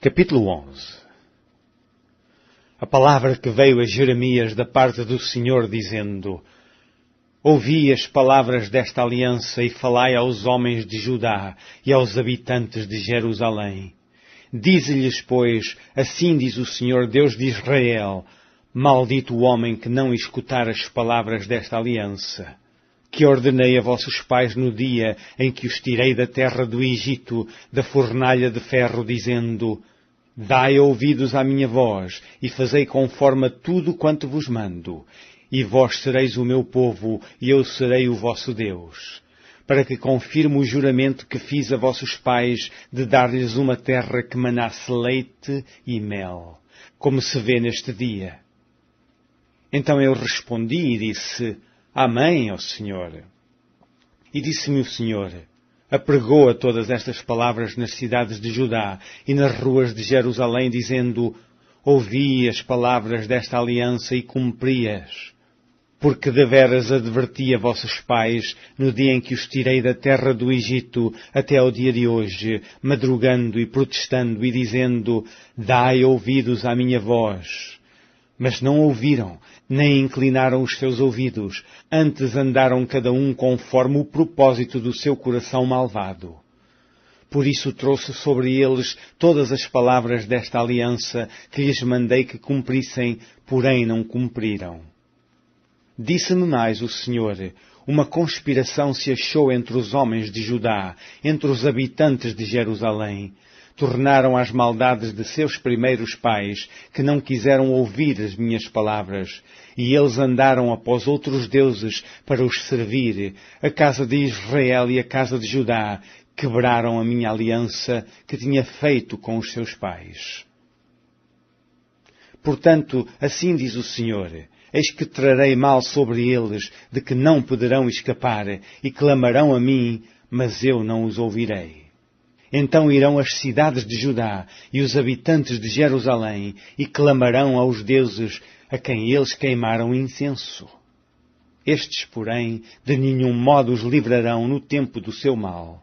Capítulo 11. A palavra que veio a Jeremias da parte do Senhor, dizendo: Ouvi as palavras desta aliança e falai aos homens de Judá e aos habitantes de Jerusalém. Dize-lhes, pois, assim diz o Senhor, Deus de Israel: Maldito o homem que não escutar as palavras desta aliança, que ordenei a vossos pais no dia em que os tirei da terra do Egito, da fornalha de ferro, dizendo: Dai ouvidos à minha voz, e fazei conforme a tudo quanto vos mando, e vós sereis o meu povo, e eu serei o vosso Deus, para que confirme o juramento que fiz a vossos pais de dar-lhes uma terra que manasse leite e mel, como se vê neste dia. Então eu respondi e disse: Amém, ó Senhor. E disse-me o Senhor: Apregoa todas estas palavras nas cidades de Judá e nas ruas de Jerusalém, dizendo: Ouvi as palavras desta aliança e cumpri-as. Porque deveras adverti a vossos pais no dia em que os tirei da terra do Egito até ao dia de hoje, madrugando e protestando e dizendo: Dai ouvidos à minha voz. Mas não ouviram, nem inclinaram os seus ouvidos, antes andaram cada um conforme o propósito do seu coração malvado. Por isso trouxe sobre eles todas as palavras desta aliança que lhes mandei que cumprissem, porém não cumpriram. Disse-me mais o Senhor: Uma conspiração se achou entre os homens de Judá, entre os habitantes de Jerusalém. Tornaram às maldades de seus primeiros pais, que não quiseram ouvir as minhas palavras, e eles andaram após outros deuses para os servir. A casa de Israel e a casa de Judá quebraram a minha aliança que tinha feito com os seus pais. Portanto, assim diz o Senhor: Eis que trarei mal sobre eles, de que não poderão escapar, e clamarão a mim, mas eu não os ouvirei. Então irão as cidades de Judá e os habitantes de Jerusalém e clamarão aos deuses a quem eles queimaram incenso. Estes, porém, de nenhum modo os livrarão no tempo do seu mal.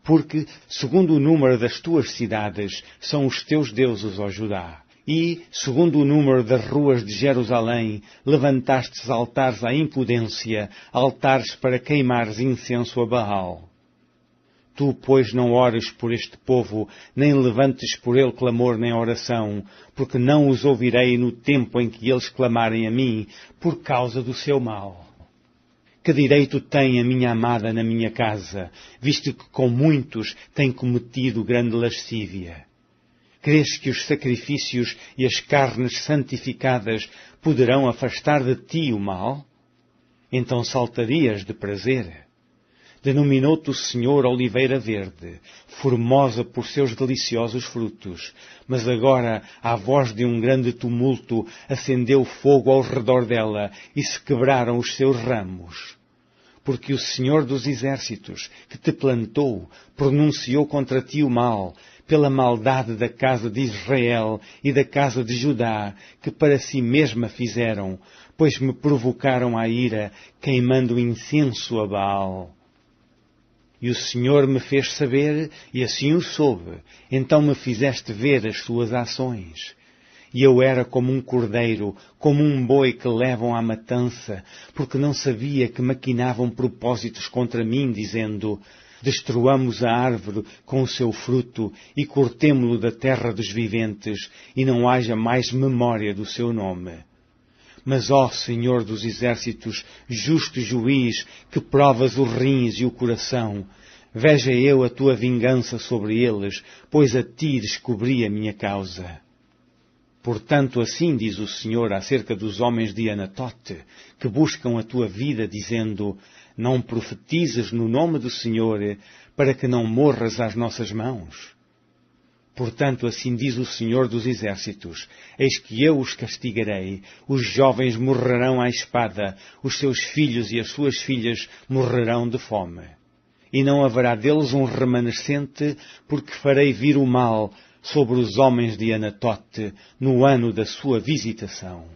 Porque, segundo o número das tuas cidades, são os teus deuses, ó Judá. E, segundo o número das ruas de Jerusalém, levantastes altares à impudência, altares para queimares incenso a Baal. Tu, pois, não ores por este povo, nem levantes por ele clamor nem oração, porque não os ouvirei no tempo em que eles clamarem a mim, por causa do seu mal. Que direito tem a minha amada na minha casa, visto que com muitos tem cometido grande lascívia? Crês que os sacrifícios e as carnes santificadas poderão afastar de ti o mal? Então saltarias de prazer. Denominou-te o Senhor oliveira verde, formosa por seus deliciosos frutos. Mas agora, à voz de um grande tumulto, acendeu fogo ao redor dela e se quebraram os seus ramos. Porque o Senhor dos exércitos, que te plantou, pronunciou contra ti o mal, pela maldade da casa de Israel e da casa de Judá, que para si mesma fizeram, pois me provocaram à ira, queimando incenso a Baal. E o Senhor me fez saber, e assim o soube. Então me fizeste ver as suas ações. E eu era como um cordeiro, como um boi que levam à matança, porque não sabia que maquinavam propósitos contra mim, dizendo: Destruamos a árvore com o seu fruto e cortemo-lo da terra dos viventes, e não haja mais memória do seu nome. Mas, ó Senhor dos exércitos, justo juiz, que provas os rins e o coração, veja eu a tua vingança sobre eles, pois a ti descobri a minha causa. Portanto, assim diz o Senhor acerca dos homens de Anatote, que buscam a tua vida, dizendo: Não profetizes no nome do Senhor, para que não morras às nossas mãos. Portanto, assim diz o Senhor dos exércitos: Eis que eu os castigarei, os jovens morrerão à espada, os seus filhos e as suas filhas morrerão de fome. E não haverá deles um remanescente, porque farei vir o mal sobre os homens de Anatote no ano da sua visitação.